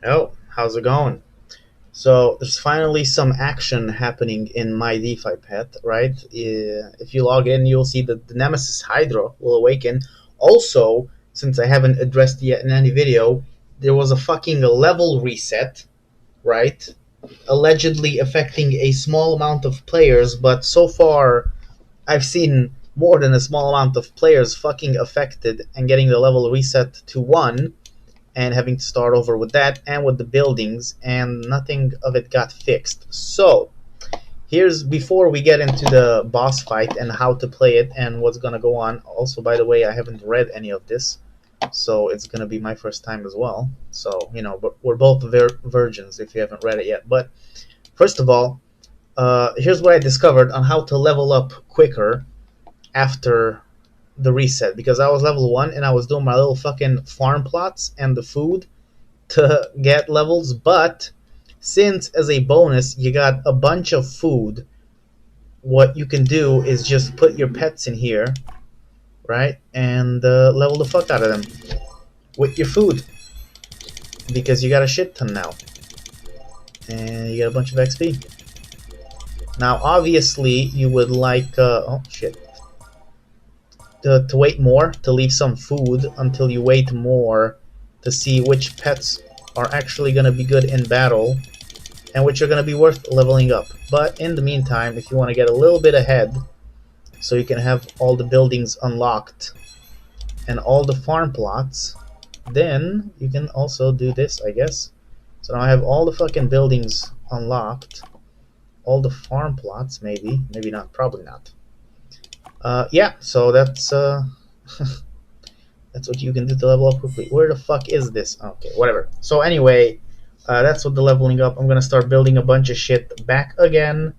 Oh, how's it going? So there's finally some action happening in my DeFi pet, right? If you log in, you'll see that the Nemesis Hydra will awaken. Also, since I haven't addressed yet in any video, there was a fucking level reset, right? Allegedly affecting a small amount of players, but so far I've seen more than a small amount of players fucking affected and getting the level reset to 1 and having to start over with that and with the buildings, and nothing of it got fixed. So here's before we get into the boss fight and how to play it and what's gonna go on. Also, by the way, I haven't read any of this, so it's gonna be my first time as well. So but we're both virgins if you haven't read it yet. But first of all, here's what I discovered on how to level up quicker after the reset, because I was level 1 and I was doing my little fucking farm plots and the food to get levels, but since as a bonus you got a bunch of food, what you can do is just put your pets in here, right, and level the fuck out of them with your food, because you got a shit ton now and you get a bunch of XP. Now obviously you would like oh shit, to wait more, to leave some food until you wait more to see which pets are actually going to be good in battle and which are going to be worth leveling up. But in the meantime, if you want to get a little bit ahead so you can have all the buildings unlocked and all the farm plots, then you can also do this, I guess. So now I have all the fucking buildings unlocked, all the farm plots, maybe not, probably not. Yeah, so that's that's what you can do to level up quickly. Where the fuck is this? Okay, whatever. So anyway, that's what the leveling up. I'm gonna start building a bunch of shit back again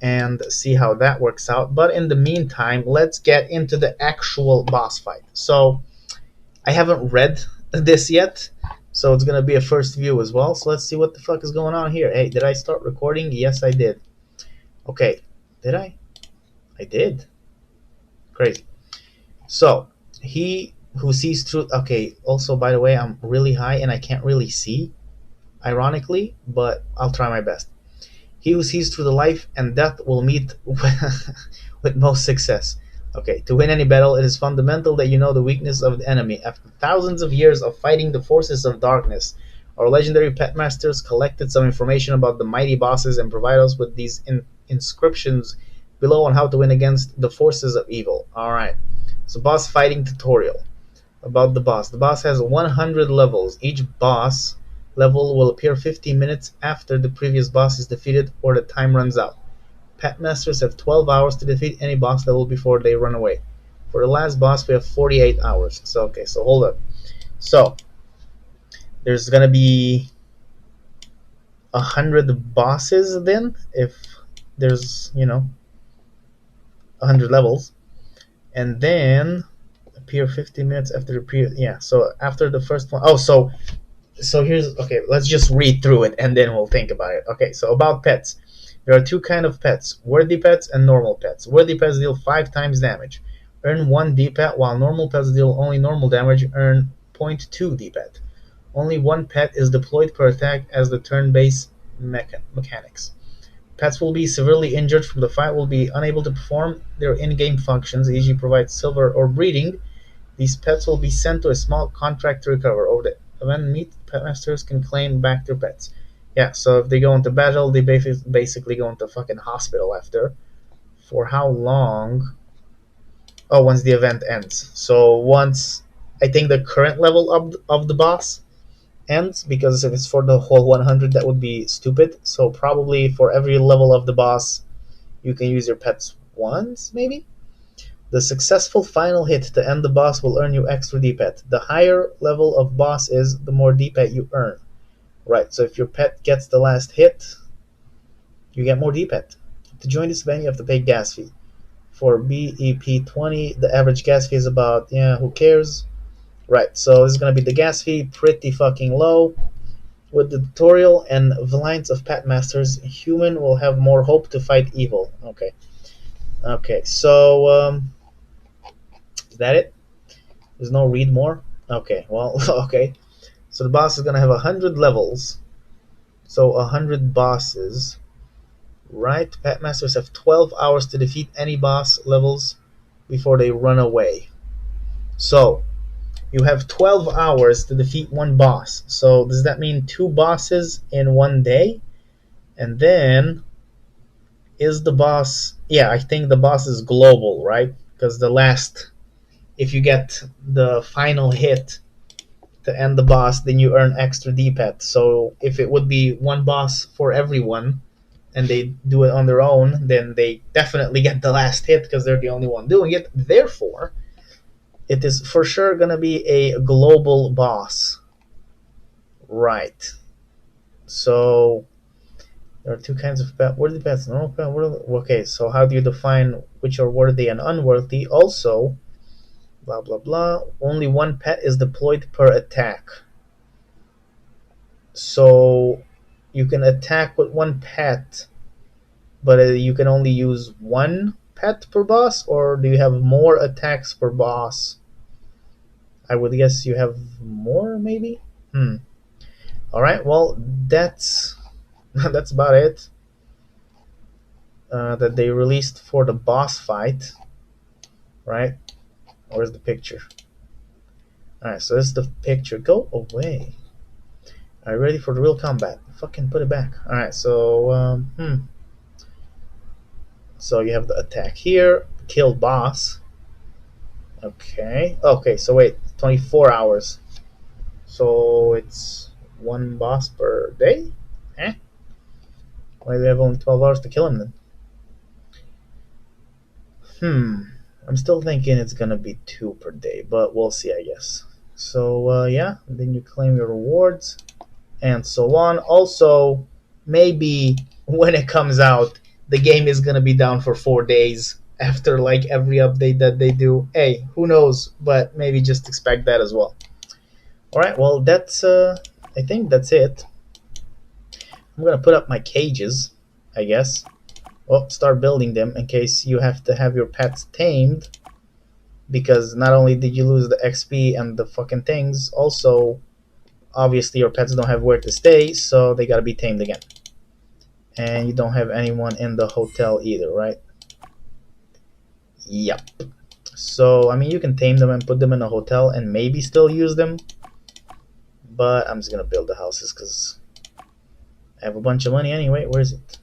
and see how that works out. But in the meantime, let's get into the actual boss fight. So I haven't read this yet, so it's gonna be a first view as well. So let's see what the fuck is going on here. Hey, did I start recording? Yes, I did. Okay, did I? I did. Crazy. So he who sees through. Okay. Also, by the way, I'm really high and I can't really see, ironically, but I'll try my best. He who sees through the life and death will meet with most success. Okay, to win any battle, it is fundamental that you know the weakness of the enemy. After thousands of years of fighting the forces of darkness, our legendary pet masters collected some information about the mighty bosses and provide us with these inscriptions below on how to win against the forces of evil. Alright, so boss fighting tutorial. About the boss. The boss has 100 levels. Each boss level will appear 15 minutes after the previous boss is defeated or the time runs out. Pet Masters have 12 hours to defeat any boss level before they run away. For the last boss, we have 48 hours. So, okay, so hold up. So, there's gonna be 100 bosses then, if there's, 100 levels. And then appear 15 minutes after the previous. Yeah, so after the first one. Oh, so here's, okay, let's just read through it and then we'll think about it. Okay, so about pets. There are two kinds of pets, worthy pets and normal pets. Worthy pets deal 5 times damage, earn 1 D-pet, while normal pets deal only normal damage, earn zero point 0.2 D-pet. Only one pet is deployed per attack as the turn-based mechanics. Pets will be severely injured from the fight, will be unable to perform their in-game functions, e.g. provide silver or breeding. These pets will be sent to a small contract to recover. Over the event meet, pet masters can claim back their pets. Yeah, so if they go into battle, they basically go into fucking hospital after. For how long? Oh, once the event ends. So once, I think the current level of the boss ends, because if it's for the whole 100, that would be stupid. So probably for every level of the boss, you can use your pets once, maybe? The successful final hit to end the boss will earn you extra D-pet. The higher level of boss is, the more D-pet you earn. Right, so if your pet gets the last hit, you get more D-pet. To join this event, you have to pay gas fee. For BEP20, the average gas fee is about, yeah, who cares? Right, so this is going to be the gas fee, pretty fucking low. With the tutorial and the lines of pet masters, human will have more hope to fight evil. Okay. Okay, so, is that it? There's no read more? Okay, well, okay. So the boss is gonna have 100 levels. So 100 bosses, right? Pet masters have 12 hours to defeat any boss levels before they run away. So you have 12 hours to defeat one boss. So does that mean two bosses in one day? And then is the boss? Yeah, I think the boss is global, right? Because the last, if you get the final hit to end the boss, then you earn extra D-Pet. So if it would be one boss for everyone, and they do it on their own, then they definitely get the last hit because they're the only one doing it. Therefore, it is for sure gonna be a global boss, right? So there are two kinds of pet. Worthy pets, normal pet. Okay, so how do you define which are worthy and unworthy? Also, blah blah blah. Only one pet is deployed per attack. So you can attack with one pet, but you can only use one pet per boss, or do you have more attacks per boss? I would guess you have more, maybe. All right. Well, that's that's about it. That they released for the boss fight, right? Where's the picture? All right. So this is the picture. Go away. Are you ready for the real combat? Fucking put it back. All right. So So you have the attack here. Kill boss. Okay. Okay. So wait. 24 hours. So it's one boss per day? Eh? Why do we have only 12 hours to kill him then? I'm still thinking it's gonna be two per day, but we'll see, I guess. So, yeah, then you claim your rewards and so on. Also, maybe when it comes out, the game is gonna be down for 4 days after like every update that they do. Hey, who knows? But maybe just expect that as well. Alright, well, that's, I think that's it. I'm gonna put up my cages, I guess. Well, start building them in case you have to have your pets tamed, because not only did you lose the XP and the fucking things, also obviously your pets don't have where to stay, so they gotta be tamed again. And you don't have anyone in the hotel either, right? Yep. So I mean, you can tame them and put them in a hotel and maybe still use them, but I'm just gonna build the houses because I have a bunch of money anyway. Where is it?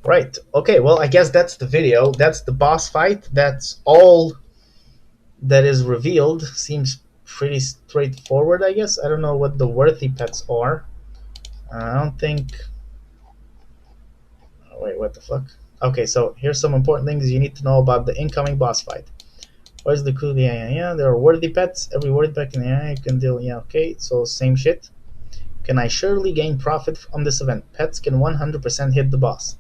Right. Okay, well, I guess that's the video. That's the boss fight. That's all that is revealed. Seems pretty straightforward, I guess. I don't know what the worthy pets are. I don't think... Oh, wait, what the fuck? Okay, so here's some important things you need to know about the incoming boss fight. What is the clue? Yeah, there are worthy pets. Every worthy pet can... Yeah, you can deal... Yeah, okay, so same shit. Can I surely gain profit from this event? Pets can 100% hit the boss.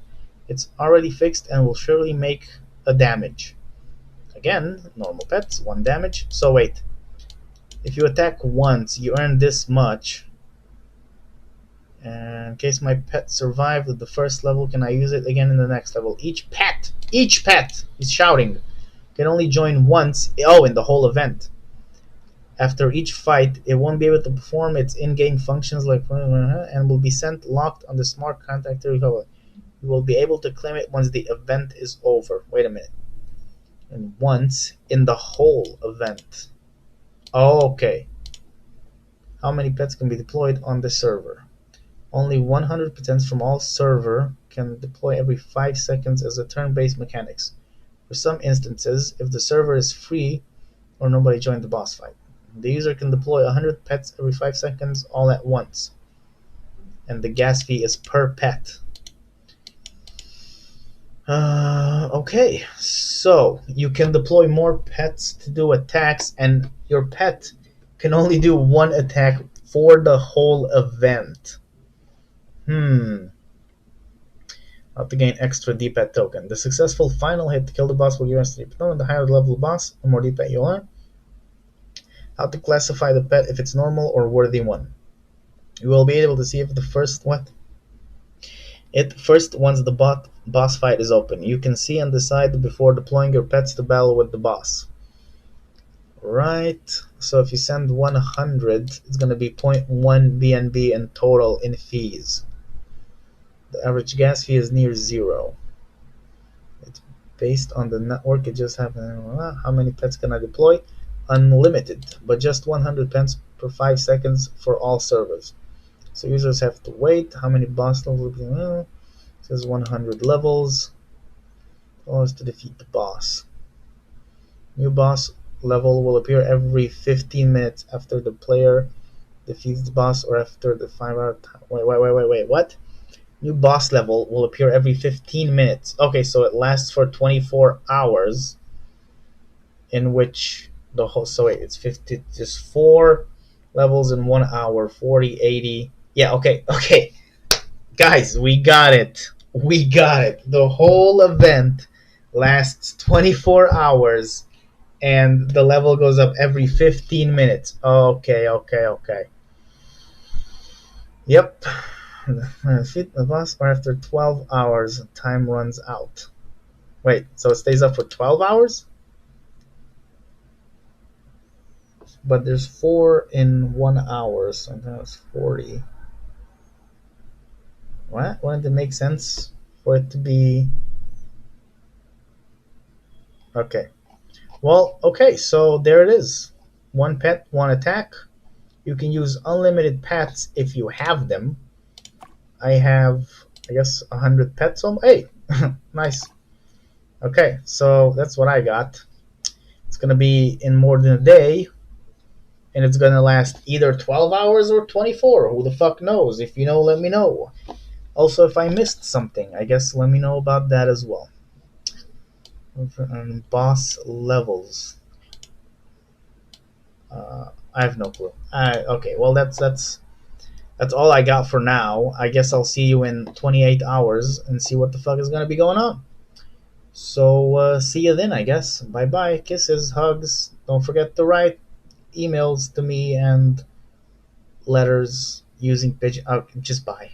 It's already fixed and will surely make a damage. Again, normal pets, 1 damage. So wait, if you attack once, you earn this much. And in case my pet survived at the first level, can I use it again in the next level? Each pet is shouting, can only join once, in the whole event. After each fight, it won't be able to perform its in-game functions like and will be sent locked on the smart contract to recover. You will be able to claim it once the event is over. Wait a minute. And once in the whole event. Okay. How many pets can be deployed on the server? Only 100 pets from all server can deploy every 5 seconds as a turn-based mechanics. For some instances, if the server is free or nobody joined the boss fight, the user can deploy 100 pets every 5 seconds all at once. And the gas fee is per pet. Okay, so you can deploy more pets to do attacks, and your pet can only do 1 attack for the whole event. How to gain extra D-Pet token. The successful final hit to kill the boss will give us D-Pet token. The higher the level boss, the more D-Pet you earn. How to classify the pet if it's normal or worthy one. You will be able to see if the first once the boss fight is open. You can see and decide before deploying your pets to battle with the boss. Right. So if you send 100, it's going to be zero point 0.1 BNB in total in fees. The average gas fee is near zero. It's based on the network. It just happened. How many pets can I deploy? Unlimited, but just 100 pence per 5 seconds for all servers. So users have to wait. How many boss levels? It says 100 levels. Always to defeat the boss. New boss level will appear every 15 minutes after the player defeats the boss or after the 5-hour time. Wait, what? New boss level will appear every 15 minutes. Okay, so it lasts for 24 hours, in which the whole. So wait, it's 50, just 4 levels in 1 hour, 40, 80. Yeah, okay. Guys, we got it. We got it. The whole event lasts 24 hours and the level goes up every 15 minutes. Okay. Yep. Defeat the boss or after 12 hours, time runs out. Wait, so it stays up for 12 hours? But there's 4 in 1 hour, so that's 40. What? Wouldn't it make sense for it to be. Okay. Well, okay, so there it is. One pet, one attack. You can use unlimited pets if you have them. I have, I guess, 100 pets. Hey, nice. Okay, so that's what I got. It's gonna be in more than a day, and it's gonna last either 12 hours or 24. Who the fuck knows? If you know, let me know. Also, if I missed something, I guess let me know about that as well. Boss levels. I have no clue. Okay, well that's all I got for now. I guess I'll see you in 28 hours and see what the fuck is gonna be going on. So see you then, I guess. Bye bye. Kisses, hugs. Don't forget to write emails to me and letters using pigeon. Just bye.